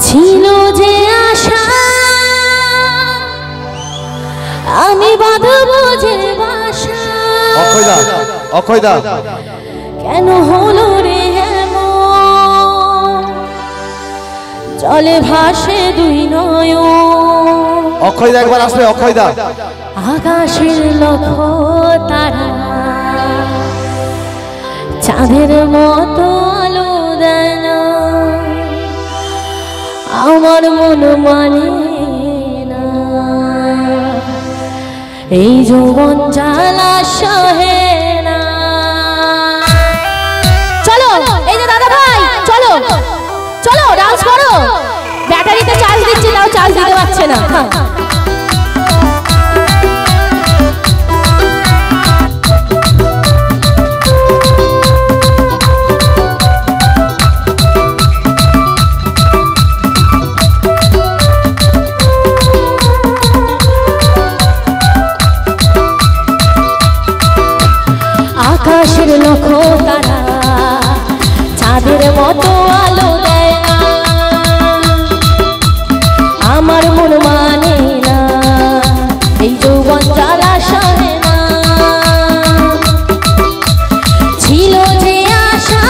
ছিল যে আশা আমি বাঁধবো যে বাসা। অক্ষয়দা কেন হলো রে এমন, জলে ভাসে দুই নয়ন। অক্ষয়দা একবার আসবে। অক্ষয়দা আকাশের লক্ষ তারা চাঁদের মতো আলো দেয় না, আমার মন মানে না এই যৌবন জ্বালা সহে না। চলো এই যে দাদা ভাই, চলো চলো ডান্স করো। ব্যাটারিতে চার্জ দিচ্ছি, তাও চার্জ দিতে পারছে না। আকাশের লক্ষ তারা চাঁদের মতো আলো দেয় না, আমার মন মানে না এই যৌবন জ্বালা সহে না। ছিল যে আশা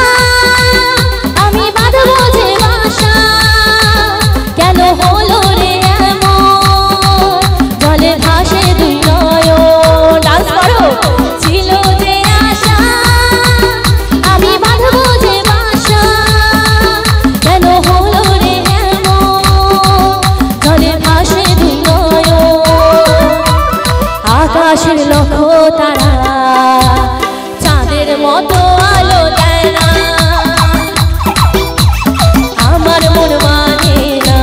আমি বাঁধবো যে বাসা, কেন হলো রে এমন, জলে ভাসে দুই নয়ন। ডান্স করো। ছিল যে আশা আমি বাঁধবো যে বাসা, কেন হলো রে এমন, জলে ভাসে দুই নয়ন। আকাশের লক্ষ তারা চাঁদের মতো আলো দেয় না, আমার মন মানে না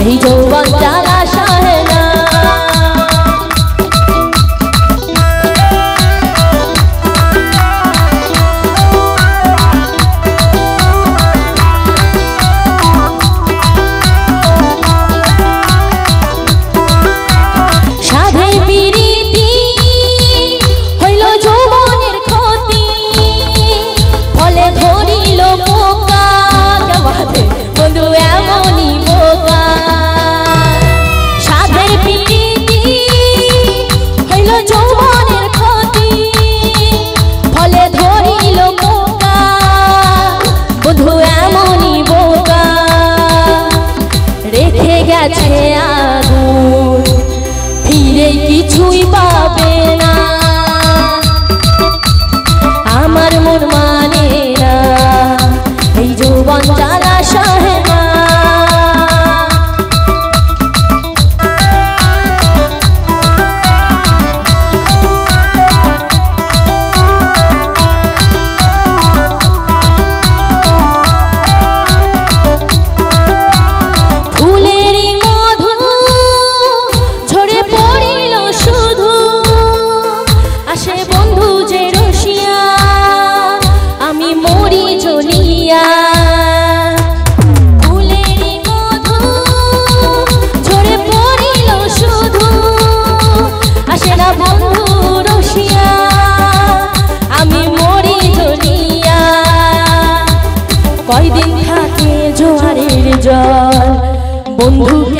এই যৌবন জ্বালা সহে না। সাধে পিরিতি হইল যৌবনের ক্ষতি, ফলে ধরিল পোকা। বন্ধু এমনই বোকা। সাধের পিরিতি হইল যৌবনের ক্ষতি, ফলে ধরিল পোকা। বন্ধু এমনই বোকা। রেখে গেছে আগুন, ফিরে কিছুই পাবে না, আমার মন মানে না এই যৌবন জ্বালা সহে না। ফুলেরই মধু ঝরে পড়িল শুধু, আসে বন্ধু যে রসিয়া আমি মরি জ্বলিয়া। ফুলেরই মধু ঝরে পড়িল শুধু, আসে না বন্ধু রসিয়া আমি মরি জ্বলিয়া। কয়দিন থাকে জোয়ারের জল, বন্ধুকে